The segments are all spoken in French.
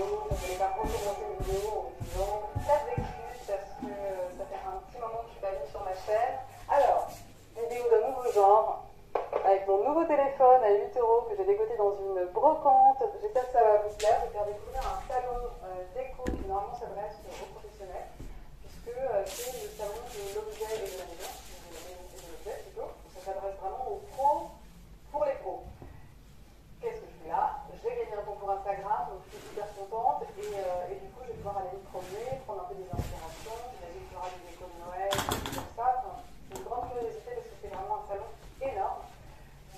vidéo, je ne voulais pas recommencer une vidéo en vous disant tas d'excuses parce que ça fait un petit moment que je suis pas venue sur ma chaîne. Alors, vidéo d'un nouveau genre, avec mon nouveau téléphone à 8 € que j'ai dégoté dans une brocante. J'espère que ça va vous plaire. Je vais faire découvrir un salon déco qui normalement s'adresse aux professionnels, puisque c'est le salon de l'objet et de la maison, et de l'objet plutôt. Ça s'adresse vraiment aux pros, pour les pros. Qu'est-ce que je fais là? J'ai gagné un concours Instagram, donc je suis super contente, et du coup je vais pouvoir aller me promener, prendre un peu des inspirations. J'imagine qu'il y aura des décos de Noël, des choses comme ça. Enfin, c'est une grande curiosité parce que c'est vraiment un salon énorme.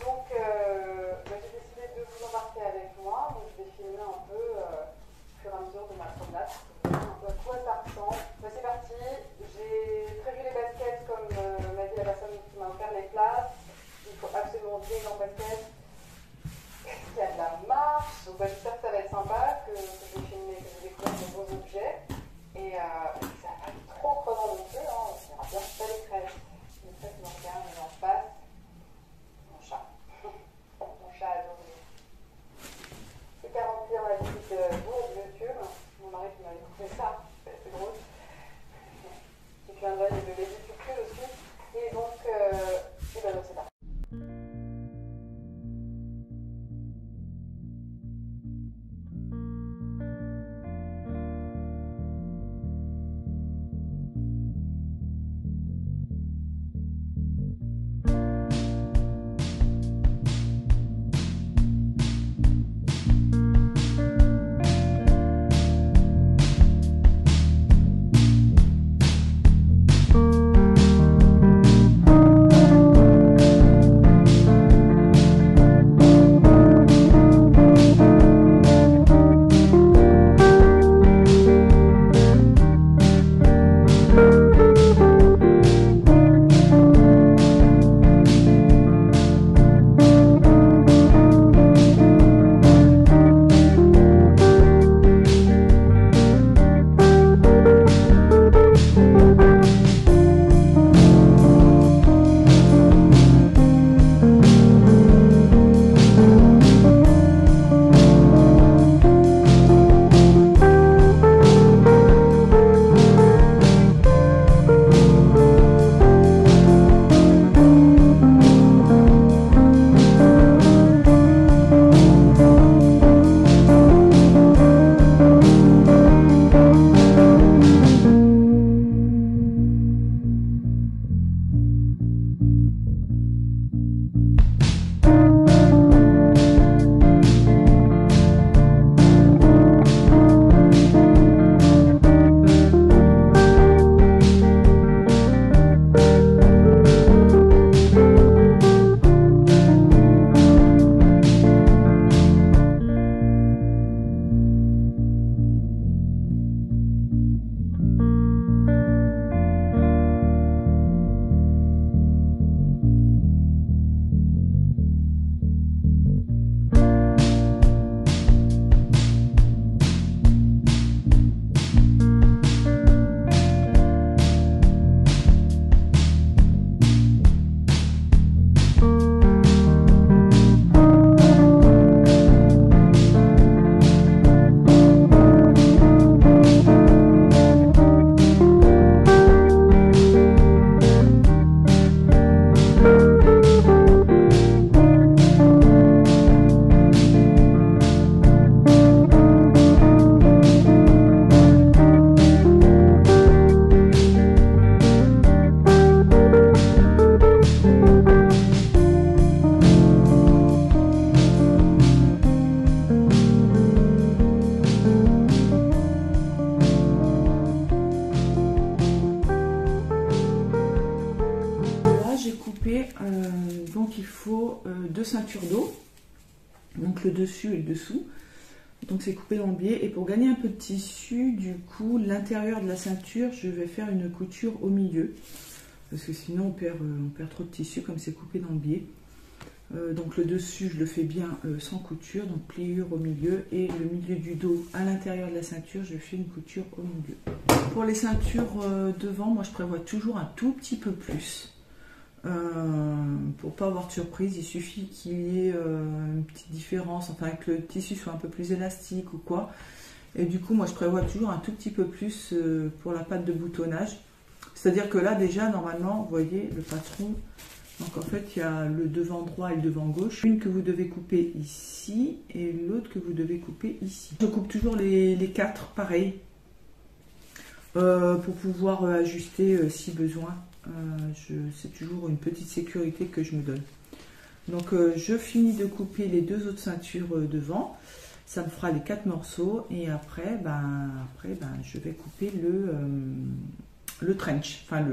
Donc j'ai décidé de vous embarquer avec moi. Donc je vais filmer un peu au fur et à mesure de ma promenade pour vous dire un peu à quoi ça ressemble. C'est parti, j'ai prévu les baskets comme m'a dit la personne qui m'a offert les places. Il faut absolument venir en basket. Il y a de la marche, donc j'espère que ça va être sympa, que je vais filmer, que je vais découvrir de beaux objets. Et ça va pas être trop crevant non plus, hein. On verra bien pas les crêpes. Les crêpes me regardent et en face. Mon chat. Mon chat adoré. C'est 40 ans la petite bourre de YouTube. Mon mari qui m'avait trouvé ça, c'est drôle. Petit clin d'œil de les YouTube aussi. Et donc c'est parti. Donc il faut deux ceintures d'eau, donc le dessus et le dessous. Donc c'est coupé dans le biais, et pour gagner un peu de tissu, du coup l'intérieur de la ceinture, je vais faire une couture au milieu, parce que sinon on perd trop de tissu comme c'est coupé dans le biais. Donc le dessus je le fais bien sans couture, donc pliure au milieu, et le milieu du dos à l'intérieur de la ceinture, je fais une couture au milieu. Pour les ceintures devant, moi je prévois toujours un tout petit peu plus. Pour pas avoir de surprise, il suffit qu'il y ait une petite différence, enfin que le tissu soit un peu plus élastique ou quoi, Et du coup, moi, je prévois toujours un tout petit peu plus pour la patte de boutonnage. C'est-à-dire que là, déjà, normalement, vous voyez le patron. Donc, en fait, il y a le devant droit et le devant gauche. Une que vous devez couper ici et l'autre que vous devez couper ici. Je coupe toujours les 4 pareil pour pouvoir ajuster si besoin. C'est toujours une petite sécurité que je me donne. Donc, je finis de couper les 2 autres ceintures devant. Ça me fera les 4 morceaux et après, je vais couper le trench, enfin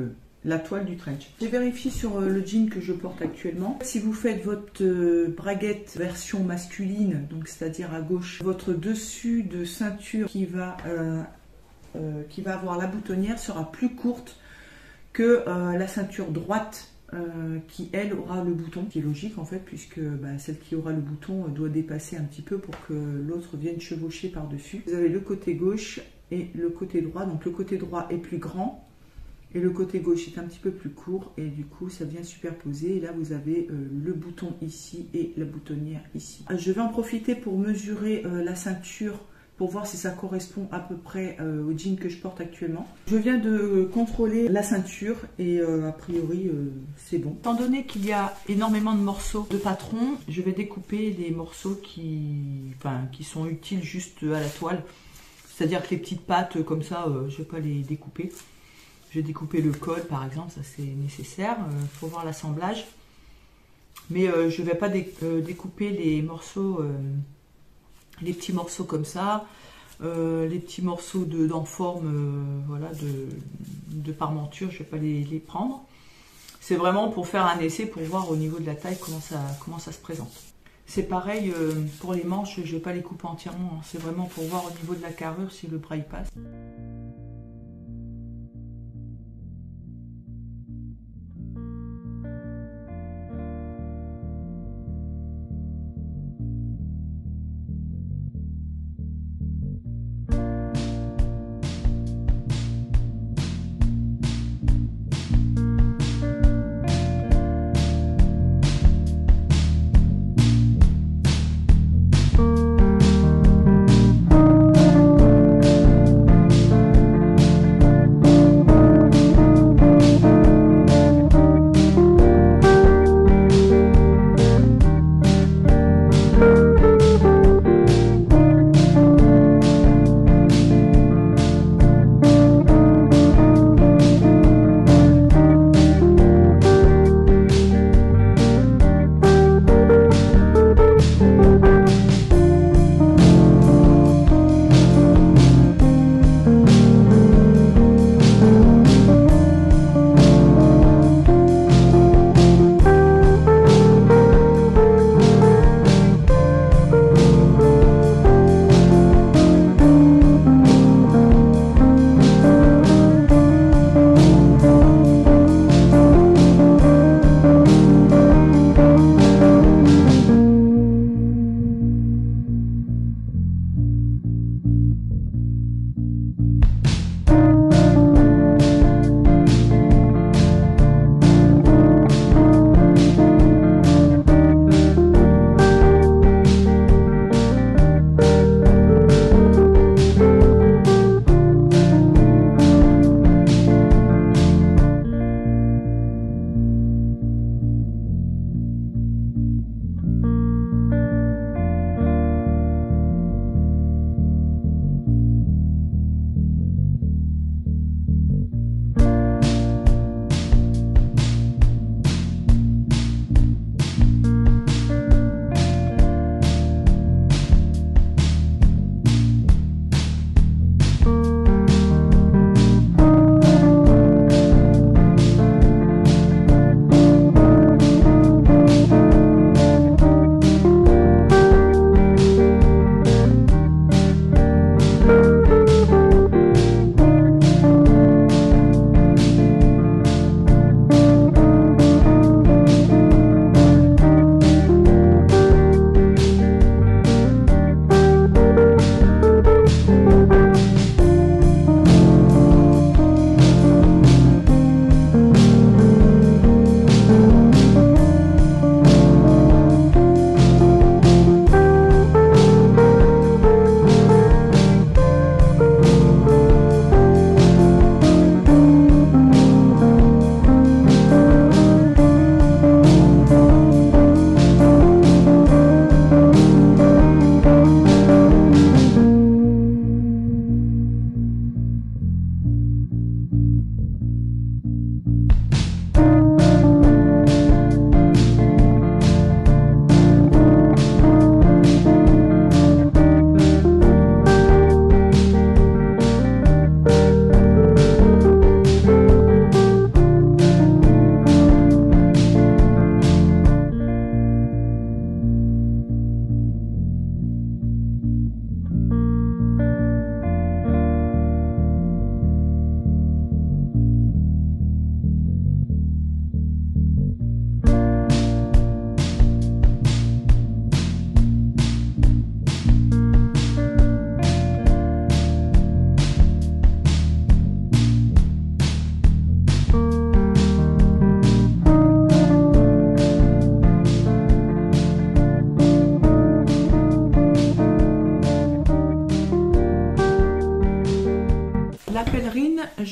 la toile du trench. J'ai vérifié sur le jean que je porte actuellement. Si vous faites votre braguette version masculine, donc c'est-à-dire à gauche, votre dessus de ceinture qui va avoir la boutonnière sera plus courte que la ceinture droite qui elle aura le bouton, qui est logique en fait, puisque celle qui aura le bouton doit dépasser un petit peu pour que l'autre vienne chevaucher par dessus. Vous avez le côté gauche et le côté droit, donc le côté droit est plus grand et le côté gauche est un petit peu plus court et du coup ça vient superposer. Et là vous avez le bouton ici et la boutonnière ici. Je vais en profiter pour mesurer la ceinture pour voir si ça correspond à peu près au jean que je porte actuellement. Je viens de contrôler la ceinture et a priori c'est bon. Étant donné qu'il y a énormément de morceaux de patron, je vais découper des morceaux qui sont utiles juste à la toile. C'est-à-dire que les petites pattes comme ça, je ne vais pas les découper. Je vais découper le col par exemple, ça c'est nécessaire. Il faut voir l'assemblage. Mais je ne vais pas découper les morceaux... les petits morceaux comme ça, les petits morceaux d'enforme voilà, de parmenture, je ne vais pas les prendre. C'est vraiment pour faire un essai, pour voir au niveau de la taille comment ça se présente. C'est pareil pour les manches, je ne vais pas les couper entièrement, c'est vraiment pour voir au niveau de la carrure si le bras y passe.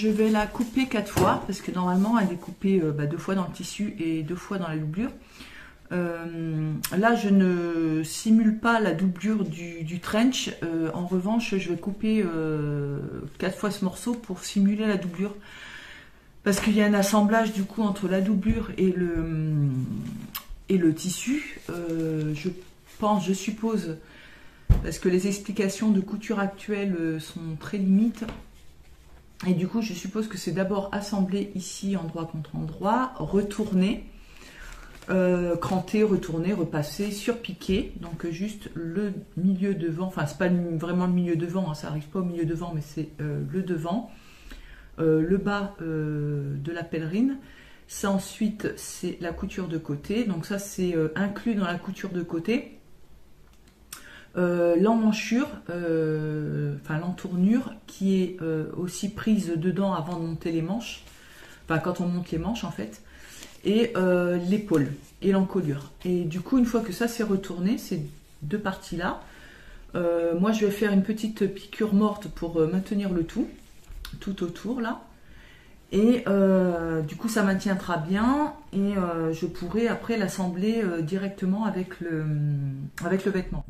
je vais la couper 4 fois parce que normalement elle est coupée 2 fois dans le tissu et 2 fois dans la doublure. Là je ne simule pas la doublure du trench, en revanche je vais couper 4 fois ce morceau pour simuler la doublure parce qu'il y a un assemblage du coup entre la doublure et le tissu. Je suppose, parce que les explications de couture actuelles sont très limites, et du coup je suppose que c'est d'abord assembler ici endroit contre endroit, retourner, cranter, retourner, repasser, surpiquer, donc juste le milieu devant, enfin c'est pas vraiment le milieu devant, hein, ça arrive pas au milieu devant, mais c'est le devant, le bas de la pèlerine. Ça ensuite c'est la couture de côté, donc ça c'est inclus dans la couture de côté. L'emmanchure, enfin l'entournure qui est aussi prise dedans avant de monter les manches, enfin quand on monte les manches en fait, et l'épaule et l'encolure. Et du coup une fois que ça c'est retourné, ces deux parties là, moi je vais faire une petite piqûre morte pour maintenir le tout autour là, et du coup ça maintiendra bien, et je pourrai après l'assembler directement avec le vêtement.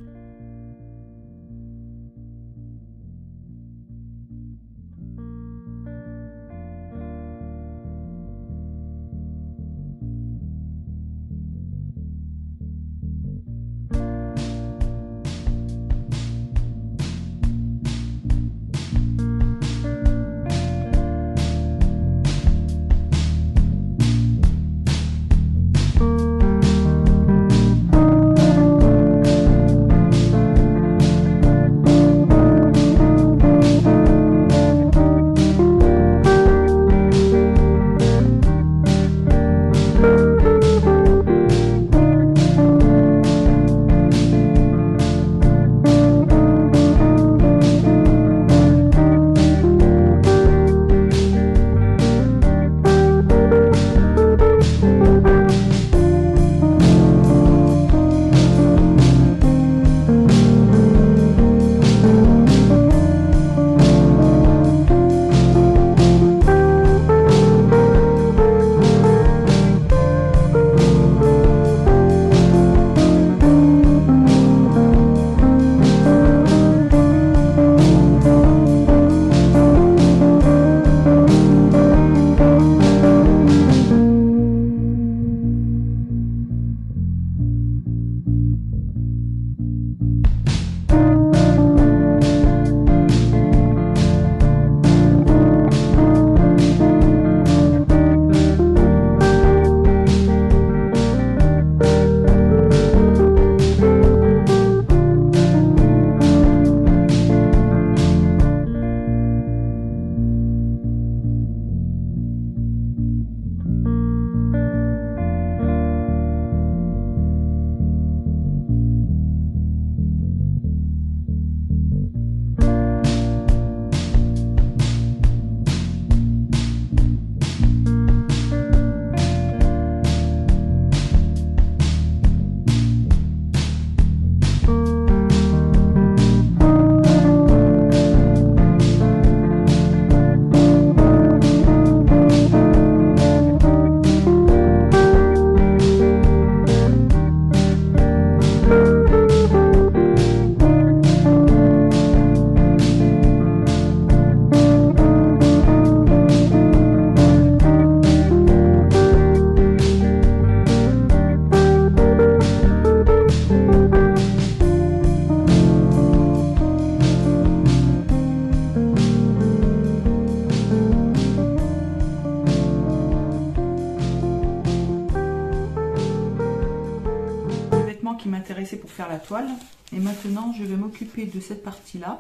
Qui m'intéressait pour faire la toile, et maintenant je vais m'occuper de cette partie là.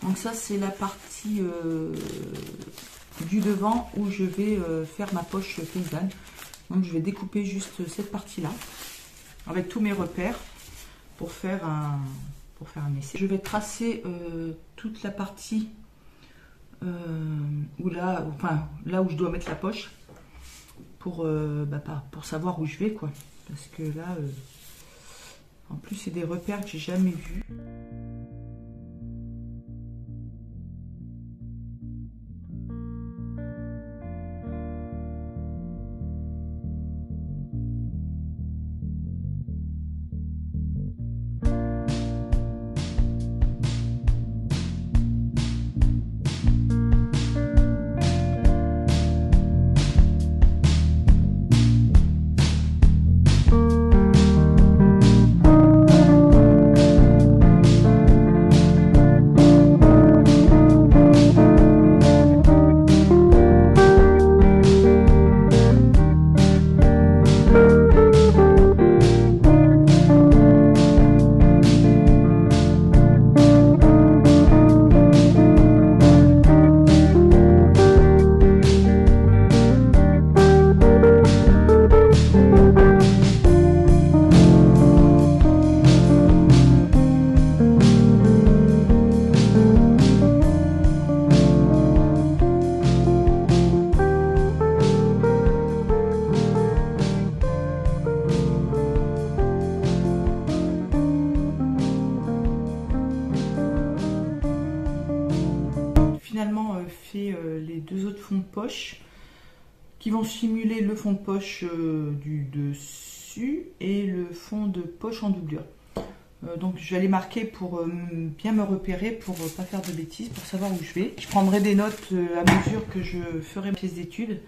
Donc ça c'est la partie du devant où je vais faire ma poche paysanne. Donc je vais découper juste cette partie là avec tous mes repères pour faire un essai. Je vais tracer toute la partie là où je dois mettre la poche pour savoir où je vais quoi. Parce que là, en plus, c'est des repères que j'ai jamais vus. poche qui vont simuler le fond de poche du dessus et le fond de poche en doublure. Donc je vais les marquer pour bien me repérer, pour pas faire de bêtises, pour savoir où je vais. Je prendrai des notes à mesure que je ferai mes pièces d'études.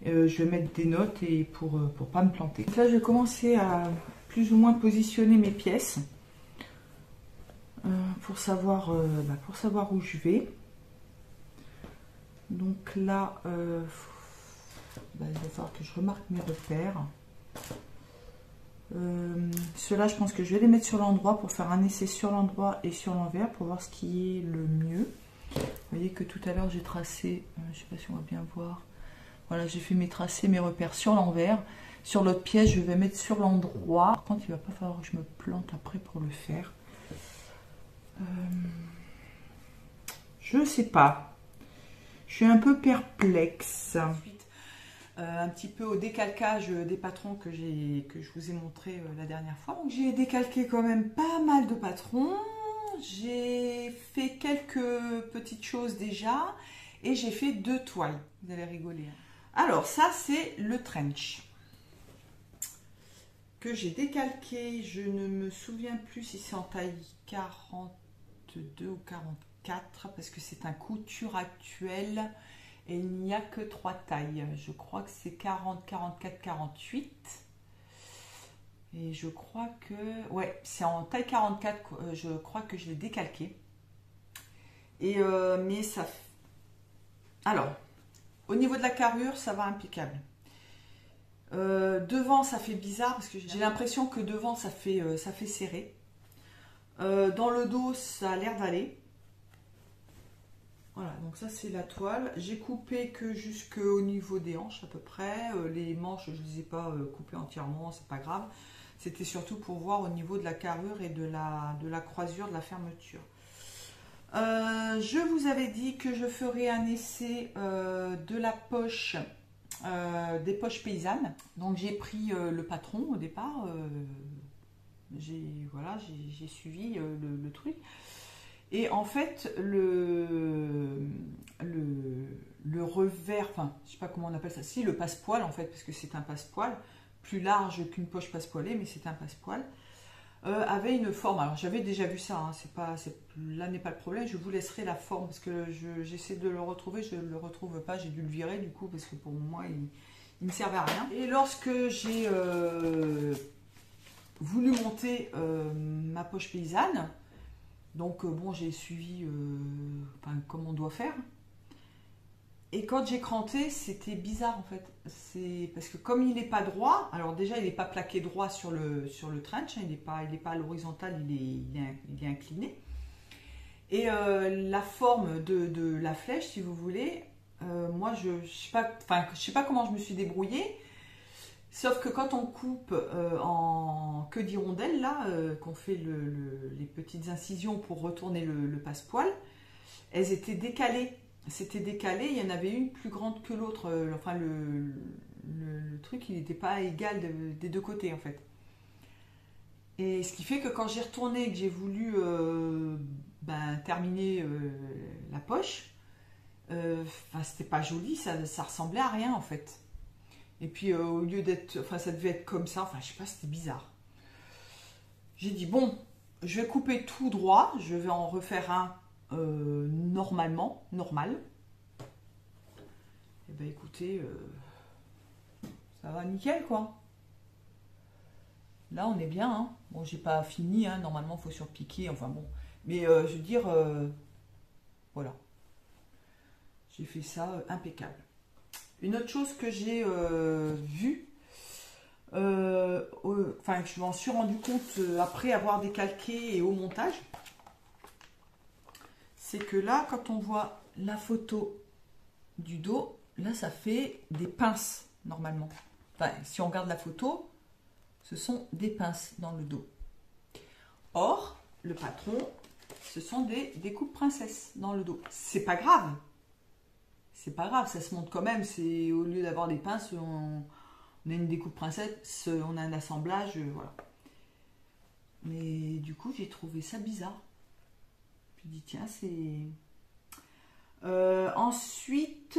Je vais mettre des notes et pour pas me planter. Donc là je vais commencer à plus ou moins positionner mes pièces pour savoir où je vais. Donc là il va falloir que je remarque mes repères. Ceux-là je pense que je vais les mettre sur l'endroit pour faire un essai sur l'endroit et sur l'envers pour voir ce qui est le mieux. Vous voyez que tout à l'heure j'ai tracé, je ne sais pas si on va bien voir. Voilà, j'ai fait mes tracés, mes repères sur l'envers. Sur l'autre pièce, je vais mettre sur l'endroit. Par contre, il ne va pas falloir que je me plante après pour le faire. Je ne sais pas. Je suis un peu perplexe. Ensuite, un petit peu au décalcage des patrons que je vous ai montré la dernière fois. Donc, j'ai décalqué quand même pas mal de patrons. J'ai fait quelques petites choses déjà. Et j'ai fait 2 toiles. Vous allez rigoler. Alors, ça, c'est le trench que j'ai décalqué. Je ne me souviens plus si c'est en taille 42 ou 44 parce que c'est un couture actuel et il n'y a que 3 tailles. Je crois que c'est 40, 44, 48. Et je crois que... ouais, c'est en taille 44. Je crois que je l'ai décalqué. Et mais ça... Alors... Au niveau de la carrure, ça va impeccable. Devant, ça fait bizarre parce que j'ai l'impression que devant, ça fait serré. Dans le dos, ça a l'air d'aller. Voilà, donc ça c'est la toile. J'ai coupé que jusqu'au niveau des hanches à peu près. Les manches, je ne les ai pas coupées entièrement, c'est pas grave. C'était surtout pour voir au niveau de la carrure et de la croisure de la fermeture. Je vous avais dit que je ferai un essai de la poche, des poches paysannes. Donc j'ai pris le patron au départ, j'ai suivi le truc. Et en fait, le revers, enfin, je sais pas comment on appelle ça, si le passepoil en fait, parce que c'est un passepoil, plus large qu'une poche passepoilée, mais c'est un passepoil. Avait une forme, alors j'avais déjà vu ça, hein, là n'est pas le problème, je vous laisserai la forme parce que j'essaie de le retrouver, je ne le retrouve pas, j'ai dû le virer du coup parce que pour moi il ne servait à rien. Et lorsque j'ai voulu monter ma poche paysanne, donc bon j'ai suivi comme on doit faire. Et quand j'ai cranté, c'était bizarre en fait. C'est parce que comme il n'est pas droit, alors déjà il n'est pas plaqué droit sur le trench, hein, il n'est pas à l'horizontale, il est incliné. Et la forme de la flèche, si vous voulez, moi je sais pas comment je me suis débrouillée. Sauf que quand on coupe en queue d'hirondelle, là, qu'on fait les petites incisions pour retourner le passepoil, elles étaient décalées. C'était décalé, il y en avait une plus grande que l'autre. Enfin, le truc, il n'était pas égal des deux côtés, en fait. Et ce qui fait que quand j'ai retourné et que j'ai voulu terminer la poche, c'était pas joli, ça ressemblait à rien, en fait. Et puis, au lieu d'être... Enfin, ça devait être comme ça. Enfin, je sais pas, c'était bizarre. J'ai dit, bon, je vais couper tout droit. Je vais en refaire un normal. Et ben écoutez, ça va nickel quoi. Là on est bien, hein. Bon j'ai pas fini, hein. Normalement il faut surpiquer, enfin bon. Mais je veux dire, voilà. J'ai fait ça impeccable. Une autre chose que j'ai vue, je m'en suis rendu compte après avoir décalqué et au montage, c'est que là, quand on voit la photo du dos, là, ça fait des pinces, normalement. Enfin, si on regarde la photo, ce sont des pinces dans le dos. Or, le patron, ce sont des découpes princesses dans le dos. C'est pas grave. C'est pas grave, ça se monte quand même. C'est au lieu d'avoir des pinces, on a une découpe princesse, on a un assemblage, voilà. Mais du coup, j'ai trouvé ça bizarre. Je me dis, tiens, c'est... Ensuite,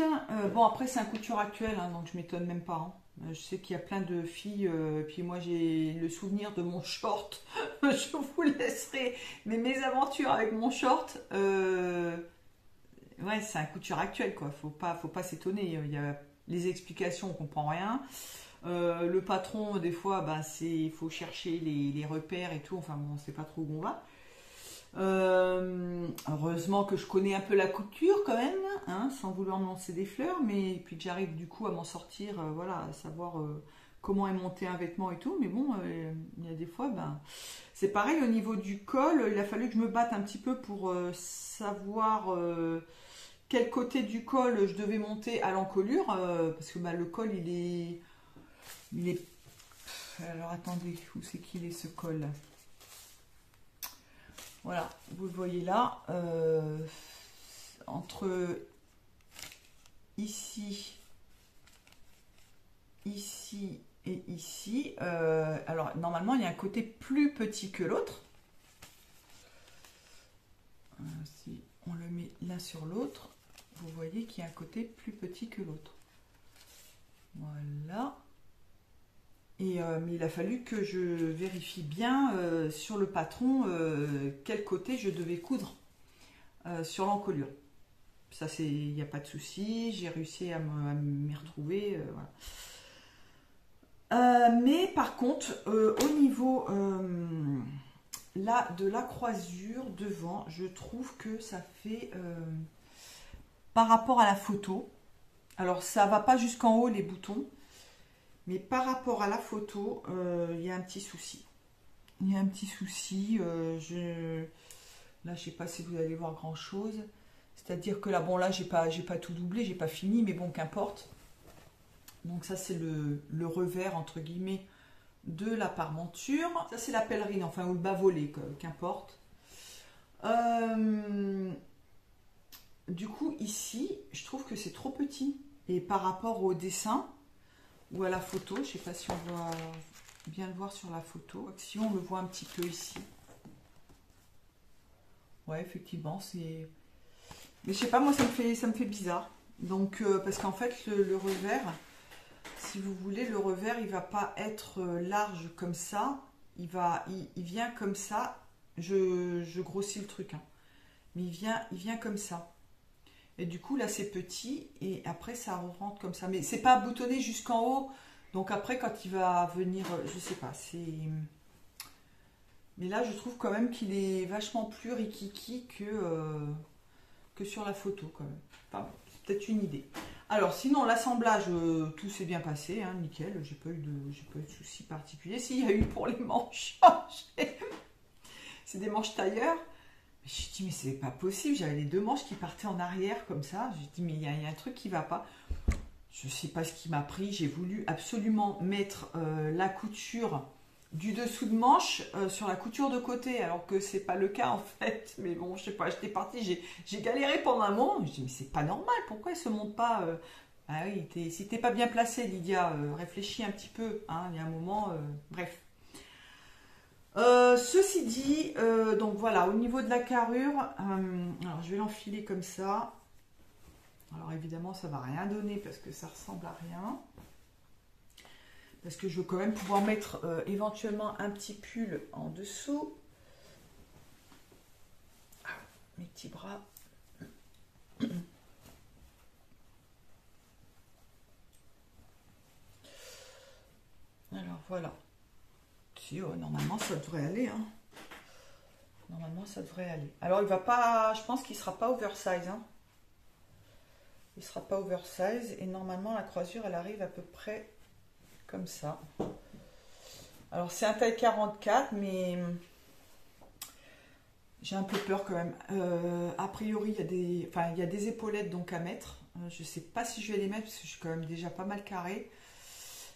bon après c'est un couture actuel, hein, donc je m'étonne même pas. Hein. Je sais qu'il y a plein de filles, puis moi j'ai le souvenir de mon short. Je vous laisserai mes aventures avec mon short. Ouais, c'est un couture actuel quoi. Faut pas s'étonner. Il y a les explications, on comprend rien. Le patron, des fois, ben, il faut chercher les repères et tout. Enfin bon, on sait pas trop où on va. Heureusement que je connais un peu la couture quand même, hein, sans vouloir me lancer des fleurs, mais puis que j'arrive du coup à m'en sortir, voilà, à savoir comment est monté un vêtement et tout. Mais bon, il y a des fois, ben, c'est pareil au niveau du col. Il a fallu que je me batte un petit peu pour savoir quel côté du col je devais monter à l'encolure, parce que ben, le col il est. Alors attendez, où c'est qu'il est ce col là? Voilà, vous le voyez là, entre ici, ici et ici. Alors normalement il y a un côté plus petit que l'autre. Si on le met l'un sur l'autre, vous voyez qu'il y a un côté plus petit que l'autre. Voilà. Mais il a fallu que je vérifie bien sur le patron quel côté je devais coudre sur l'encolure. Ça, il n'y a pas de souci, j'ai réussi à m'y retrouver. Voilà. Mais par contre, au niveau là, de la croisure devant, je trouve que ça fait par rapport à la photo. Alors, ça va pas jusqu'en haut les boutons. Mais par rapport à la photo, il y a un petit souci. Il y a un petit souci. Là, je ne sais pas si vous allez voir grand chose. C'est-à-dire que là, bon, là, j'ai pas tout doublé, j'ai pas fini, mais bon, qu'importe. Donc ça, c'est le revers entre guillemets de la parmenture. Ça, c'est la pèlerine, enfin ou le bas volé, qu'importe. Du coup, ici, je trouve que c'est trop petit. Et par rapport au dessin ou à la photo, je ne sais pas si on va bien le voir sur la photo. Si on le voit un petit peu ici. Ouais, effectivement, c'est... Mais je sais pas, moi ça me fait bizarre. Donc, parce qu'en fait, le revers, si vous voulez, le revers, il va pas être large comme ça. Il vient comme ça. Je grossis le truc, hein. Mais il vient comme ça. Et du coup, là, c'est petit. Et après, ça rentre comme ça. Mais c'est pas boutonné jusqu'en haut. Donc après, quand il va venir, je sais pas, c'est... Mais là, je trouve quand même qu'il est vachement plus rikiki que sur la photo, quand même. Enfin, c'est peut-être une idée. Alors, sinon, l'assemblage, tout s'est bien passé, hein, nickel. J'ai pas eu de soucis particuliers. S'il y a eu pour les manches, c'est des manches tailleur. J'ai dit, mais c'est pas possible, j'avais les deux manches qui partaient en arrière comme ça. J'ai dit, mais il y a un truc qui va pas. Je sais pas ce qui m'a pris. J'ai voulu absolument mettre la couture du dessous de manche sur la couture de côté, alors que c'est pas le cas en fait. Mais bon, je sais pas, j'étais partie, j'ai galéré pendant un moment. Je dis, mais c'est pas normal, pourquoi elle se monte pas Ah oui, si t'es pas bien placée, Lydia, réfléchis un petit peu. Hein, il y a un moment, bref. Ceci dit, donc voilà, au niveau de la carrure, alors je vais l'enfiler comme ça. Alors évidemment, ça va rien donner parce que ça ressemble à rien. Parce que je veux quand même pouvoir mettre éventuellement un petit pull en dessous. Ah, mes petits bras. Alors voilà. Si, normalement ça devrait aller. Hein. Normalement ça devrait aller. Alors il va pas. Je pense qu'il ne sera pas oversize. Hein. Il ne sera pas oversize. Et normalement la croisure elle arrive à peu près comme ça. Alors c'est un taille 44, mais j'ai un peu peur quand même. A priori il y a des épaulettes donc à mettre. Je ne sais pas si je vais les mettre parce que je suis quand même déjà pas mal carré.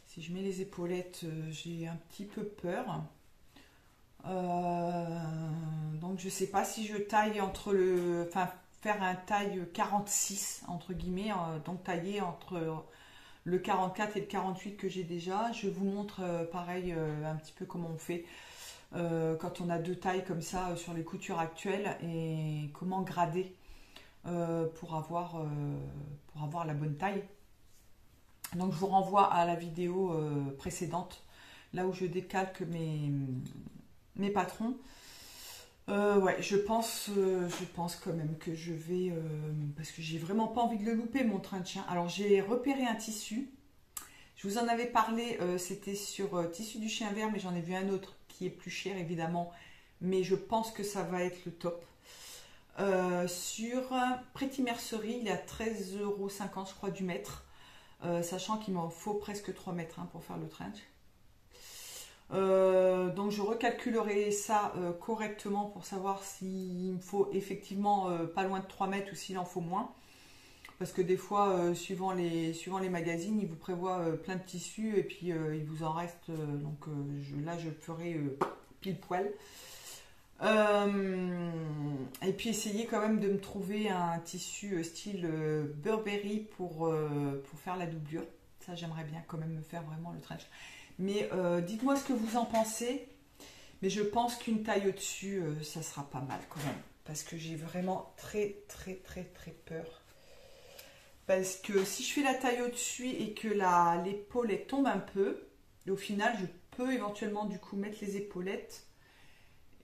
Si je mets les épaulettes, j'ai un petit peu peur. Donc je sais pas si je taille faire un taille 46 entre guillemets, donc tailler entre le 44 et le 48 que j'ai déjà. Je vous montre pareil un petit peu comment on fait quand on a deux tailles comme ça sur les coutures actuelles et comment grader pour avoir la bonne taille. Donc je vous renvoie à la vidéo précédente, là où je décalque mes patrons. Ouais, je pense quand même que je vais... parce que j'ai vraiment pas envie de le louper, mon train de chien. Alors j'ai repéré un tissu. Je vous en avais parlé, c'était sur tissu du chien vert, mais j'en ai vu un autre qui est plus cher évidemment. Mais je pense que ça va être le top. Sur Pretty Mercerie, il est à 13,50 € je crois du mètre. Sachant qu'il m'en faut presque 3 mètres hein, pour faire le trench. Donc je recalculerai ça correctement pour savoir s'il me faut effectivement pas loin de 3 mètres ou s'il en faut moins. Parce que des fois, suivant les magazines, ils vous prévoient plein de tissus et puis il vous en reste. Donc là, je ferai pile poil. Et puis essayer quand même de me trouver un tissu style Burberry pour faire la doublure. Ça, j'aimerais bien quand même me faire vraiment le trench. Mais dites-moi ce que vous en pensez. Mais je pense qu'une taille au-dessus, ça sera pas mal quand même. Parce que j'ai vraiment très peur. Parce que si je fais la taille au-dessus et que l'épaule tombe un peu, au final, je peux éventuellement du coup mettre les épaulettes.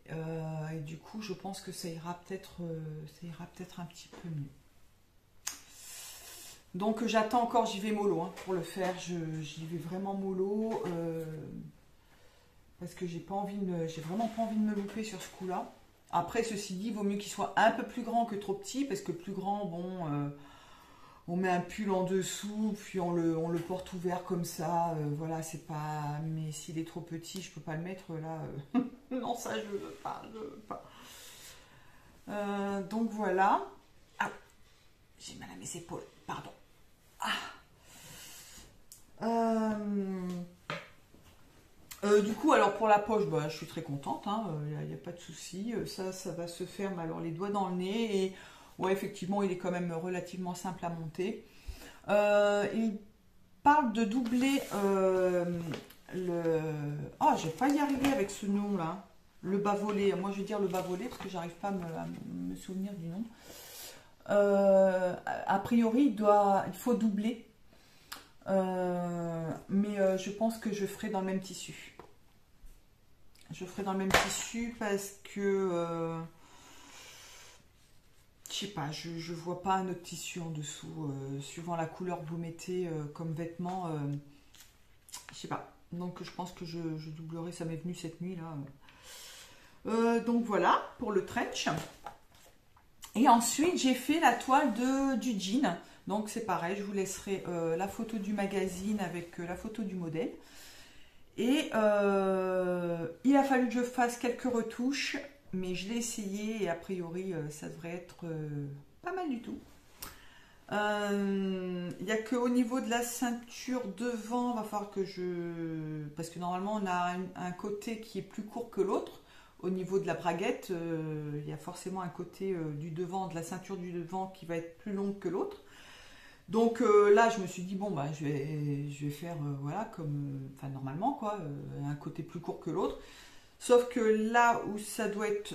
Et du coup, je pense que ça ira peut-être un petit peu mieux. Donc j'attends encore, j'y vais mollo hein, pour le faire. J'y vais vraiment mollo parce que j'ai vraiment pas envie de me louper sur ce coup-là. Après, ceci dit, il vaut mieux qu'il soit un peu plus grand que trop petit parce que plus grand, bon, on met un pull en dessous, puis on le porte ouvert comme ça. Voilà, c'est pas. Mais s'il est trop petit, je peux pas le mettre là. Non, ça je veux pas, donc voilà. Ah, j'ai mal à mes épaules, pardon. Du coup, alors pour la poche, bah, je suis très contente, il n'y a pas de souci. Ça va se faire, mais alors les doigts dans le nez. Et ouais, effectivement, il est quand même relativement simple à monter. Il parle de doubler le... Oh, je vais pas y arriver avec ce nom-là. Le bas-volet. Moi, je vais dire le bas-volet parce que j'arrive pas à me souvenir du nom. A priori, il faut doubler. Mais je pense que je ferai dans le même tissu. Je ferai dans le même tissu parce que je sais pas, je vois pas un autre tissu en dessous, suivant la couleur que vous mettez comme vêtement. Je sais pas. Donc je pense que je doublerai, ça m'est venu cette nuit là. Donc voilà pour le trench. Et ensuite j'ai fait la toile du jean. Donc c'est pareil, je vous laisserai la photo du magazine avec la photo du modèle. Et il a fallu que je fasse quelques retouches, mais je l'ai essayé et a priori ça devrait être pas mal du tout. Il n'y a qu'au niveau de la ceinture devant, va falloir que parce que normalement on a un côté qui est plus court que l'autre. Au niveau de la braguette, il y a forcément un côté du devant, de la ceinture du devant qui va être plus longue que l'autre. Donc là, je me suis dit, bon, bah, je vais faire, voilà, comme, enfin, normalement, quoi, un côté plus court que l'autre. Sauf que là où ça doit être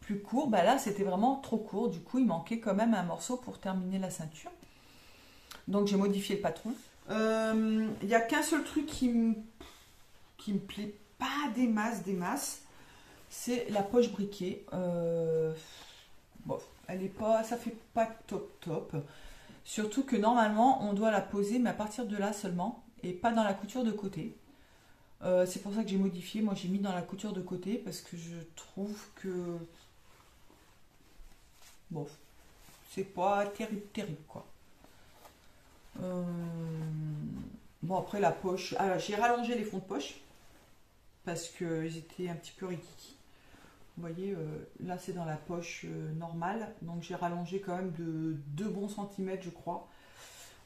plus court, bah là, c'était vraiment trop court. Du coup, il manquait quand même un morceau pour terminer la ceinture. Donc, j'ai modifié le patron. Il n'y a qu'un seul truc qui me plaît pas des masses. C'est la poche briquet. Bon, elle est pas, ça fait pas top. Surtout que normalement, on doit la poser, mais à partir de là seulement, et pas dans la couture de côté. C'est pour ça que j'ai modifié. Moi, j'ai mis dans la couture de côté parce que je trouve que... Bon, c'est pas terrible, quoi. Bon, après, la poche... Alors, j'ai rallongé les fonds de poche parce qu'ils étaient un petit peu rikiki. Vous voyez, là c'est dans la poche normale, donc j'ai rallongé quand même de 2 bons centimètres, je crois,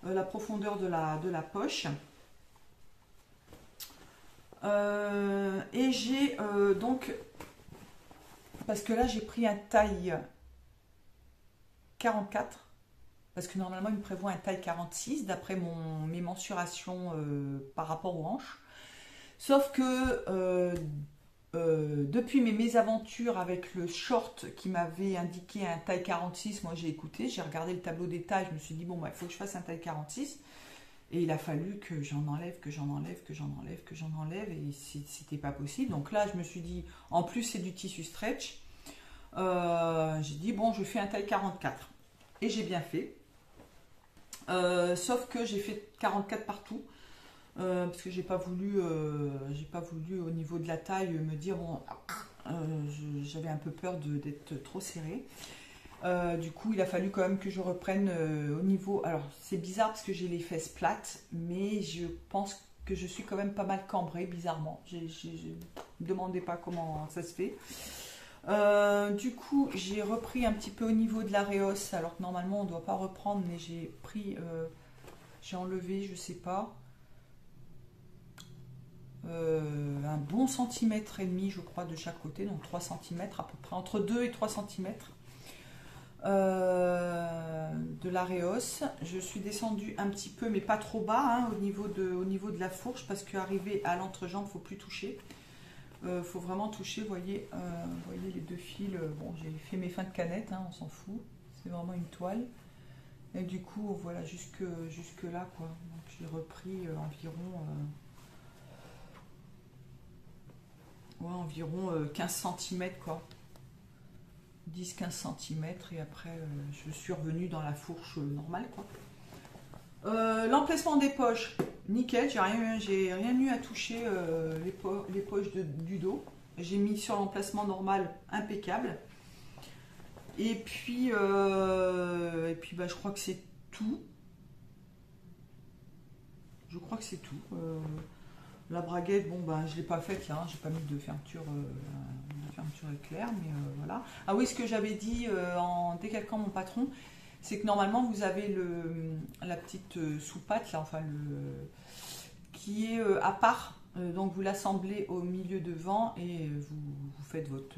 la profondeur de la poche. Et j'ai donc, parce que là j'ai pris un taille 44, parce que normalement il me prévoit un taille 46 d'après mes mensurations par rapport aux hanches. Sauf que depuis mes mésaventures avec le short qui m'avait indiqué un taille 46, moi j'ai écouté, j'ai regardé le tableau des tailles, je me suis dit bon, bah, il faut que je fasse un taille 46. Et il a fallu que j'en enlève, que j'en enlève, que j'en enlève, que j'en enlève, et c'était pas possible. Donc là, je me suis dit, en plus c'est du tissu stretch, j'ai dit bon, je fais un taille 44. Et j'ai bien fait. Sauf que j'ai fait 44 partout. Parce que j'ai pas voulu au niveau de la taille me dire bon, j'avais un peu peur d'être trop serré. Du coup, il a fallu quand même que je reprenne au niveau. Alors, c'est bizarre parce que j'ai les fesses plates, mais je pense que je suis quand même pas mal cambrée, bizarrement. Ne me demandez pas comment ça se fait. Du coup, j'ai repris un petit peu au niveau de la réhausse, alors que normalement on ne doit pas reprendre, mais j'ai pris, j'ai enlevé, je sais pas. Un bon centimètre et demi je crois de chaque côté, donc 3 cm à peu près, entre 2 et 3 cm de la réhausse. Je suis descendue un petit peu mais pas trop bas hein, au niveau de la fourche, parce qu'arriver à l'entrejambe il ne faut plus toucher, faut vraiment toucher. Voyez les deux fils, bon j'ai fait mes fins de canette hein, on s'en fout, c'est vraiment une toile. Et du coup voilà jusque là quoi. Donc j'ai repris environ 15 cm quoi, 10-15 cm, et après je suis revenue dans la fourche normale quoi. L'emplacement des poches, nickel, j'ai rien eu à toucher les poches du dos. J'ai mis sur l'emplacement normal, impeccable. Et puis bah, je crois que c'est tout. La braguette, bon ben je l'ai pas faite là, hein, j'ai pas mis de fermeture éclair, mais voilà. Ah oui, ce que j'avais dit en décalquant mon patron, c'est que normalement vous avez la petite sous-patte là, enfin qui est à part, donc vous l'assemblez au milieu devant et vous faites votre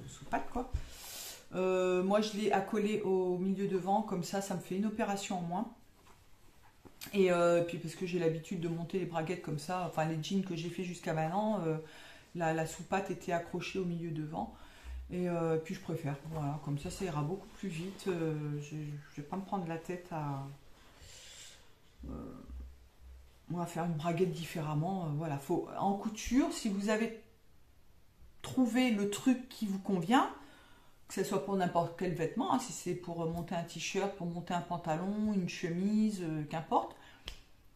sous-patte quoi. Moi je l'ai accolé au milieu devant, comme ça me fait une opération en moins. Et puis parce que j'ai l'habitude de monter les braguettes comme ça, enfin les jeans que j'ai fait jusqu'à maintenant, la sous-patte était accrochée au milieu devant. Et puis je préfère, voilà, comme ça ira beaucoup plus vite. Je vais pas me prendre la tête à faire une braguette différemment. Voilà, faut en couture, si vous avez trouvé le truc qui vous convient, que ce soit pour n'importe quel vêtement, hein, si c'est pour monter un t-shirt, pour monter un pantalon, une chemise, qu'importe.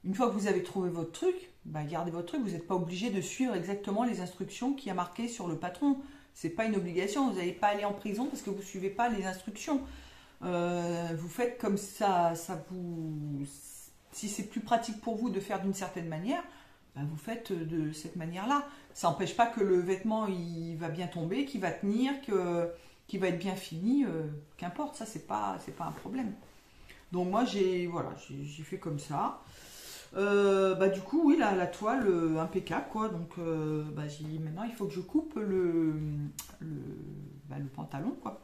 Une fois que vous avez trouvé votre truc, bah gardez votre truc. Vous n'êtes pas obligé de suivre exactement les instructions qu'il y a marquées sur le patron. C'est pas une obligation. Vous n'allez pas aller en prison parce que vous ne suivez pas les instructions. Vous faites comme ça, si c'est plus pratique pour vous de faire d'une certaine manière, bah vous faites de cette manière-là. Ça n'empêche pas que le vêtement il va bien tomber, qu'il va tenir, qu'il va être bien fini, qu'importe, ça c'est pas un problème. Donc moi j'ai fait comme ça. Bah du coup oui, la toile impeccable quoi. Donc maintenant il faut que je coupe le pantalon quoi.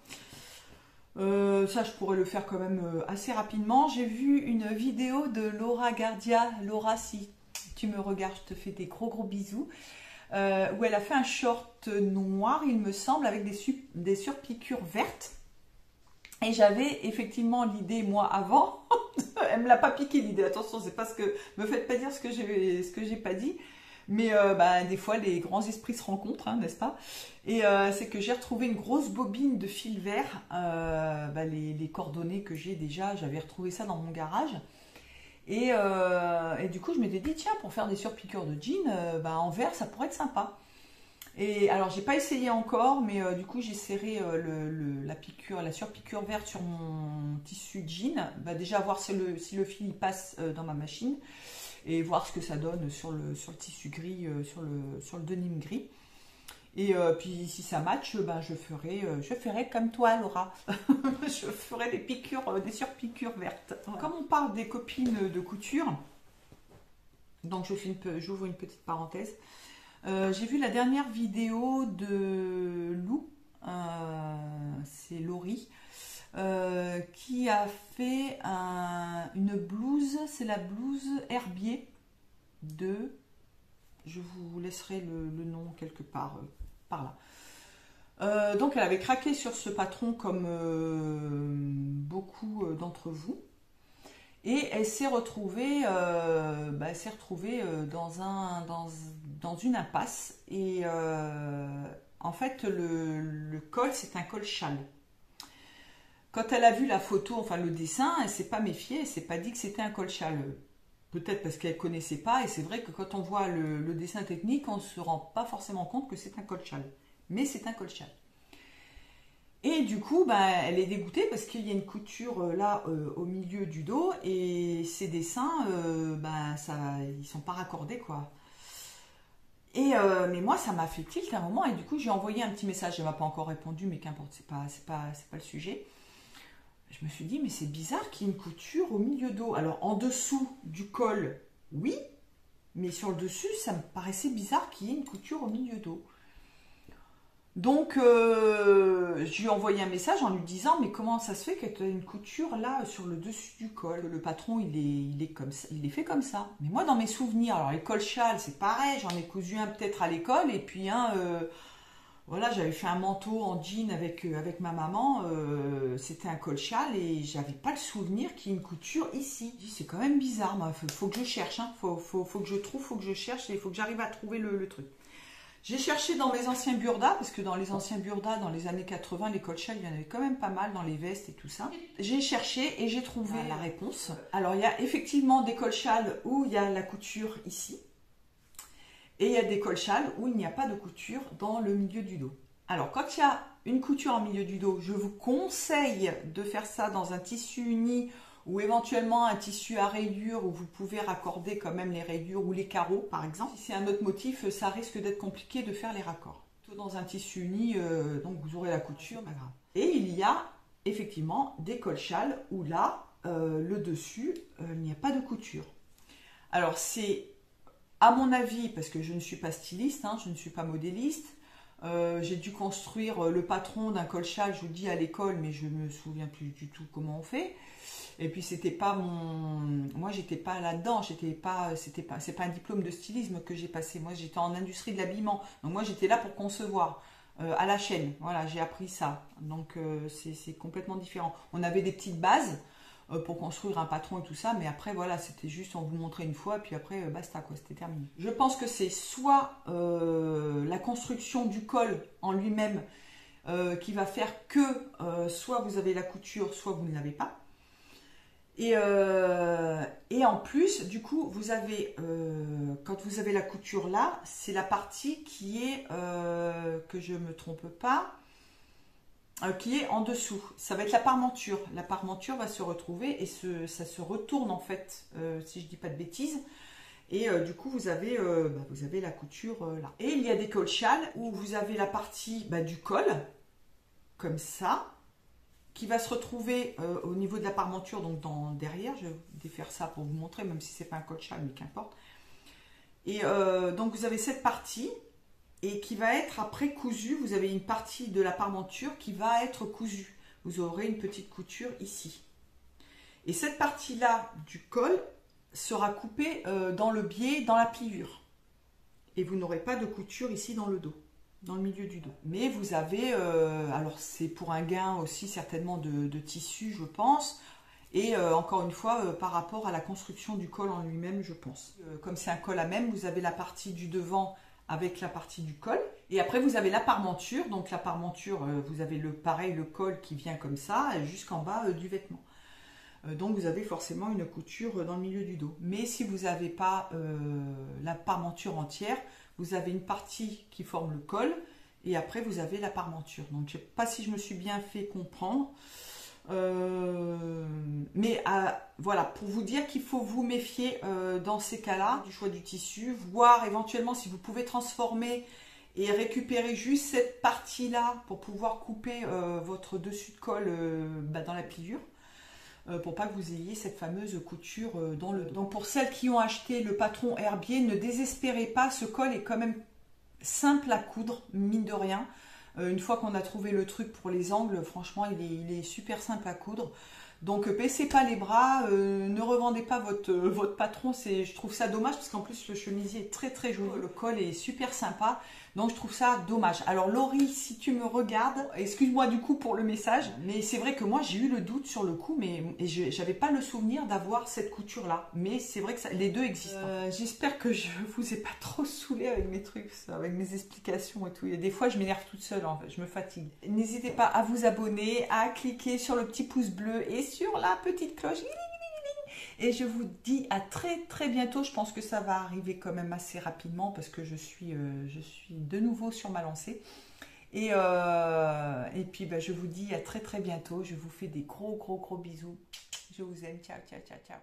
Ça je pourrais le faire quand même assez rapidement. J'ai vu une vidéo de Laura Gardia. Laura, si tu me regardes, je te fais des gros bisous. Où elle a fait un short noir, il me semble, avec des surpiqûres vertes. Et j'avais effectivement l'idée, moi, avant. Elle me l'a pas piqué l'idée, attention, c'est pas me faites pas dire ce que j'ai pas dit. Mais des fois, les grands esprits se rencontrent, hein, n'est-ce pas? Et c'est que j'ai retrouvé une grosse bobine de fil vert. Les coordonnées que j'ai déjà, j'avais retrouvé ça dans mon garage. Et du coup, je m'étais dit, tiens, pour faire des surpiqûres de jeans, en vert, ça pourrait être sympa. Et alors, j'ai pas essayé encore, mais du coup, j'ai serré la surpiqûre verte sur mon tissu jean. Déjà, voir si le fil il passe dans ma machine et voir ce que ça donne sur le tissu gris, sur le denim gris. Et puis, si ça match, je ferai comme toi, Laura. Je ferai des surpiqûres vertes. Ouais. Comme on parle des copines de couture, donc j'ouvre une petite parenthèse. J'ai vu la dernière vidéo de Lou, c'est Laurie, qui a fait une blouse, c'est la blouse Herbier je vous laisserai le nom quelque part, par là. Donc elle avait craqué sur ce patron comme beaucoup d'entre vous. Et elle s'est retrouvée, dans une impasse. Et en fait, le col, c'est un col châle. Quand elle a vu la photo, enfin le dessin, elle ne s'est pas méfiée, elle ne s'est pas dit que c'était un col châle. Peut-être parce qu'elle ne connaissait pas. Et c'est vrai que quand on voit le dessin technique, on ne se rend pas forcément compte que c'est un col châle. Mais c'est un col châle. Et du coup, elle est dégoûtée parce qu'il y a une couture là au milieu du dos et ces dessins, ils sont pas raccordés quoi. Et mais moi, ça m'a fait tilt à un moment et du coup, j'ai envoyé un petit message. Elle m'a pas encore répondu, mais qu'importe, c'est pas le sujet. Je me suis dit, mais c'est bizarre qu'il y ait une couture au milieu dos. Alors en dessous du col, oui, mais sur le dessus, ça me paraissait bizarre qu'il y ait une couture au milieu dos. Donc, je lui ai envoyé un message en lui disant, mais comment ça se fait que tu as une couture là sur le dessus du col? Le patron, il est comme ça, il est fait comme ça. Mais moi, dans mes souvenirs, alors les cols châles, c'est pareil, j'en ai cousu un peut-être à l'école, et puis voilà, j'avais fait un manteau en jean avec ma maman, c'était un col châle, et j'avais pas le souvenir qu'il y ait une couture ici. C'est quand même bizarre, faut que je cherche, hein. Faut que je trouve, faut que je cherche, et il faut que j'arrive à trouver le truc. J'ai cherché dans mes anciens burdas, parce que dans les anciens burdas, dans les années 80, les cols châles, il y en avait quand même pas mal dans les vestes et tout ça. J'ai cherché et j'ai trouvé la réponse. Alors, il y a effectivement des cols châles où il y a la couture ici. Et il y a des cols châles où il n'y a pas de couture dans le milieu du dos. Alors, quand il y a une couture en milieu du dos, je vous conseille de faire ça dans un tissu uni ou éventuellement un tissu à rayures où vous pouvez raccorder quand même les rayures ou les carreaux par exemple. Si c'est un autre motif, ça risque d'être compliqué de faire les raccords. Tout dans un tissu uni, donc vous aurez la couture, pas grave. Et il y a effectivement des cols châles où là, le dessus, il n'y a pas de couture. Alors c'est, à mon avis, parce que je ne suis pas styliste, hein, je ne suis pas modéliste, j'ai dû construire le patron d'un col châle, je vous dis à l'école, mais je me souviens plus du tout comment on fait. Et puis c'était pas moi j'étais pas là-dedans, c'est pas un diplôme de stylisme que j'ai passé. Moi j'étais en industrie de l'habillement, donc moi j'étais là pour concevoir à la chaîne. Voilà, j'ai appris ça. Donc c'est complètement différent. On avait des petites bases pour construire un patron et tout ça, mais après voilà, c'était juste on vous montrait une fois, puis après basta quoi, c'était terminé. Je pense que c'est soit la construction du col en lui-même qui va faire que soit vous avez la couture, soit vous ne l'avez pas. Et en plus, du coup, vous avez, quand vous avez la couture là, c'est la partie qui est, que je ne me trompe pas, qui est en dessous. Ça va être la parmenture. La parmenture va se retrouver et ça se retourne en fait, si je ne dis pas de bêtises. Et du coup, vous avez la couture là. Et il y a des cols châles où vous avez la partie du col, comme ça, qui va se retrouver au niveau de la parmenture, donc derrière. Je vais défaire ça pour vous montrer, même si c'est pas un col châle, mais qu'importe. Et donc vous avez cette partie, et qui va être après cousue. Vous avez une partie de la parmenture qui va être cousue. Vous aurez une petite couture ici. Et cette partie-là du col sera coupée dans le biais, dans la pliure. Et vous n'aurez pas de couture ici dans le dos, dans le milieu du dos. Mais vous avez, alors c'est pour un gain aussi certainement de tissu, je pense, et encore une fois, par rapport à la construction du col en lui-même, je pense. Comme c'est un col à même, vous avez la partie du devant avec la partie du col, et après vous avez la parmenture, donc la parmenture, vous avez le col qui vient comme ça, jusqu'en bas du vêtement. Donc vous avez forcément une couture dans le milieu du dos. Mais si vous n'avez pas la parmenture entière, vous avez une partie qui forme le col et après vous avez la parmenture. Donc je ne sais pas si je me suis bien fait comprendre. Mais voilà, pour vous dire qu'il faut vous méfier dans ces cas-là du choix du tissu, voir éventuellement si vous pouvez transformer et récupérer juste cette partie-là pour pouvoir couper votre dessus de col dans la pliure. Pour pas que vous ayez cette fameuse couture dans le dos. Donc pour celles qui ont acheté le patron Herbier, ne désespérez pas, ce col est quand même simple à coudre, mine de rien. Une fois qu'on a trouvé le truc pour les angles, franchement il est super simple à coudre. Donc baissez pas les bras, ne revendez pas votre patron, je trouve ça dommage parce qu'en plus le chemisier est très très joli, le col est super sympa, donc je trouve ça dommage. Alors Laurie, si tu me regardes, excuse-moi du coup pour le message, mais c'est vrai que moi j'ai eu le doute sur le coup, mais j'avais pas le souvenir d'avoir cette couture là, mais c'est vrai que les deux existent. J'espère que je vous ai pas trop saoulé avec mes trucs, avec mes explications et tout. Et des fois je m'énerve toute seule en fait, je me fatigue. N'hésitez pas à vous abonner, à cliquer sur le petit pouce bleu et sur la petite cloche. Et je vous dis à très très bientôt. Je pense que ça va arriver quand même assez rapidement parce que je suis de nouveau sur ma lancée. Et puis je vous dis à très très bientôt. Je vous fais des gros bisous. Je vous aime. Ciao, ciao, ciao, ciao.